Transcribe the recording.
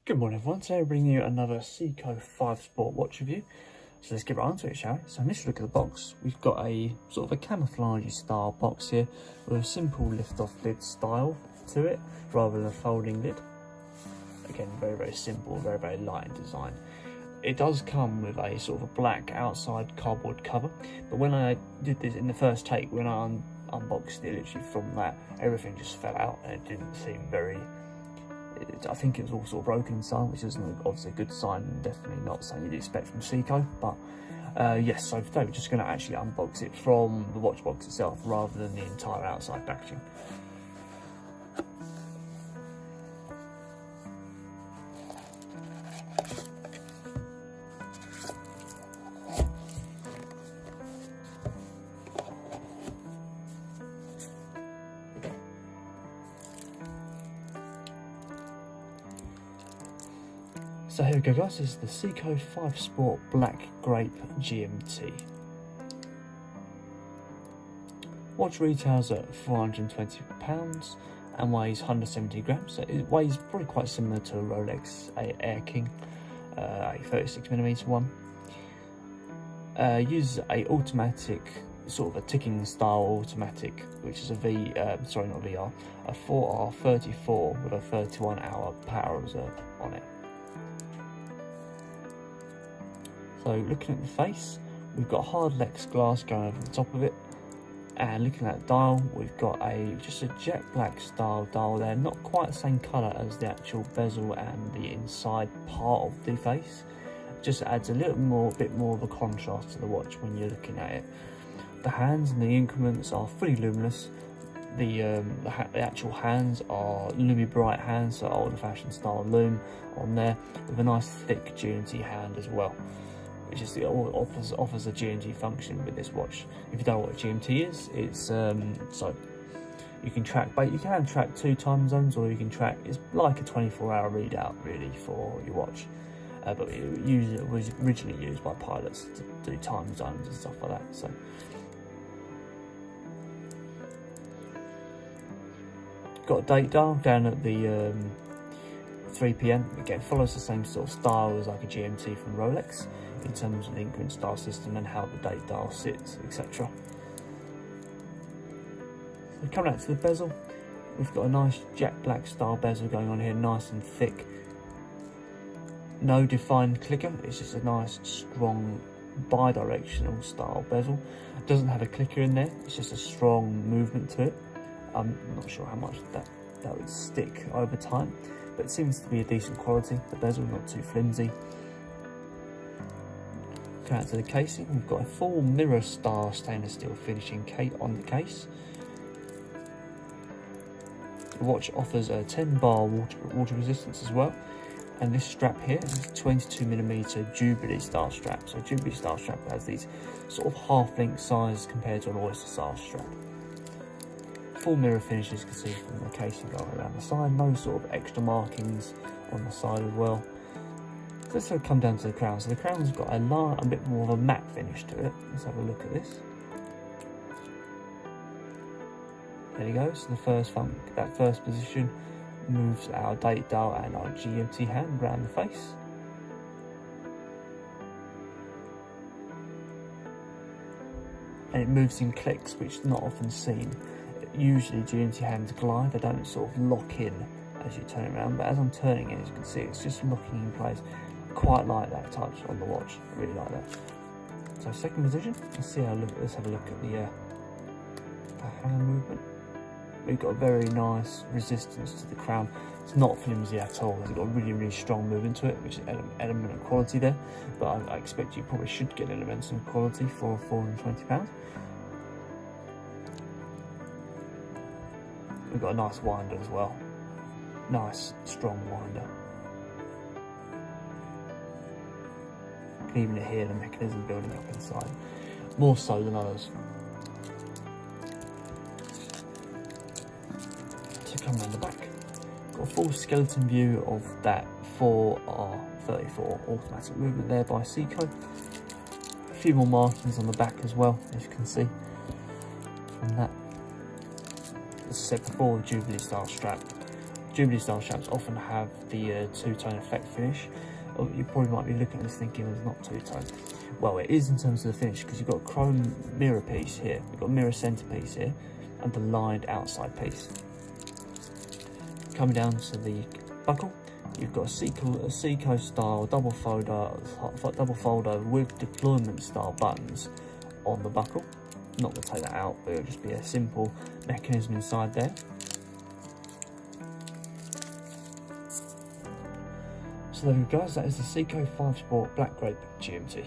Good morning everyone, today we're bringing you another Seiko 5 Sport watch review. So let's get right onto it, shall we? So initially look at the box. We've got a sort of a camouflage style box here with a simple lift off lid style to it rather than a folding lid. Again, very simple, very light in design. It does come with a sort of a black outside cardboard cover, but when I did this in the first take, when I unboxed it literally from that, everything just fell out and it didn't seem very... I think it was all sort of broken inside, which isn't obviously a good sign, and definitely not something you'd expect from Seiko. But yes, so today we're just going to actually unbox it from the watch box itself rather than the entire outside packaging. So here we go guys, this is the Seiko 5 Sport Black Grape GMT. Watch retails at £420 and weighs 170 grams, so it weighs probably quite similar to a Rolex Air King, a 36mm one. Uses a automatic, sort of a ticking style automatic, which is a a 4R34 with a 31-hour power reserve on it. So looking at the face, we've got hard Lex glass going over the top of it, and looking at the dial, we've got just a jet black style dial there, not quite the same colour as the actual bezel and the inside part of the face. Just adds a bit more of a contrast to the watch when you're looking at it. The hands and the increments are fully luminous. The actual hands are Lumi Bright hands, so old-fashioned style lume on there, with a nice thick GMT hand as well, which is offers a GMT function with this watch. If you don't know what a GMT is, it's so you can track, but you can track 2 time zones, or you can track, it's like a 24-hour readout really for your watch, but it was originally used by pilots to do time zones and stuff like that. So got a date dial down at the 3 PM. Again, follows the same sort of style as like a GMT from Rolex in terms of the increment style system and how the date dial sits, etc. So coming out to the bezel, we've got a nice jet black style bezel going on here, nice and thick. No defined clicker, it's just a nice strong bi-directional style bezel. It doesn't have a clicker in there, it's just a strong movement to it. I'm not sure how much that would stick over time, but it seems to be a decent quality. The bezel not too flimsy. Coming out to the casing, we've got a full mirror style stainless steel finishing on the case. The watch offers a 10 bar water resistance as well, and this strap here is a 22mm Jubilee style strap. So Jubilee style strap has these sort of half-length size compared to an oyster style strap. Full mirror finish, as you can see from the casing going around the side, no sort of extra markings on the side as well. So let's come down to the crown. So the crown's got a bit more of a matte finish to it. Let's have a look at this. There you go. So that first position moves our date dial and our GMT hand around the face. And it moves in clicks, which is not often seen. Usually GMT hands glide, they don't sort of lock in as you turn it around, but as I'm turning it, as you can see, it's just locking in place. Quite like that touch on the watch, I really like that. So second position, let's have a look at the hand movement. We've got a very nice resistance to the crown. It's not flimsy at all, it's got a really strong movement to it, which is an element of quality there, but I expect you probably should get elements of quality for £420. We've got a nice winder as well. Nice, strong winder. You can even hear the mechanism building up inside. More so than others. So come around the back. Got a full skeleton view of that 4R34 automatic movement there by Seiko. A few more markings on the back as well, as you can see from that. As I said before, the Jubilee style strap. Jubilee style shanks often have the two-tone effect finish. You probably might be looking at this thinking it's not two-tone. Well, it is in terms of the finish, because you've got a chrome mirror piece here, you've got a mirror centre piece here, and the lined outside piece. Coming down to the buckle, you've got a Seiko style double folder with deployment style buttons on the buckle. I'm not going to take that out, but it'll just be a simple mechanism inside there. So there we go, that is the Seiko 5 Sport Black Grape GMT.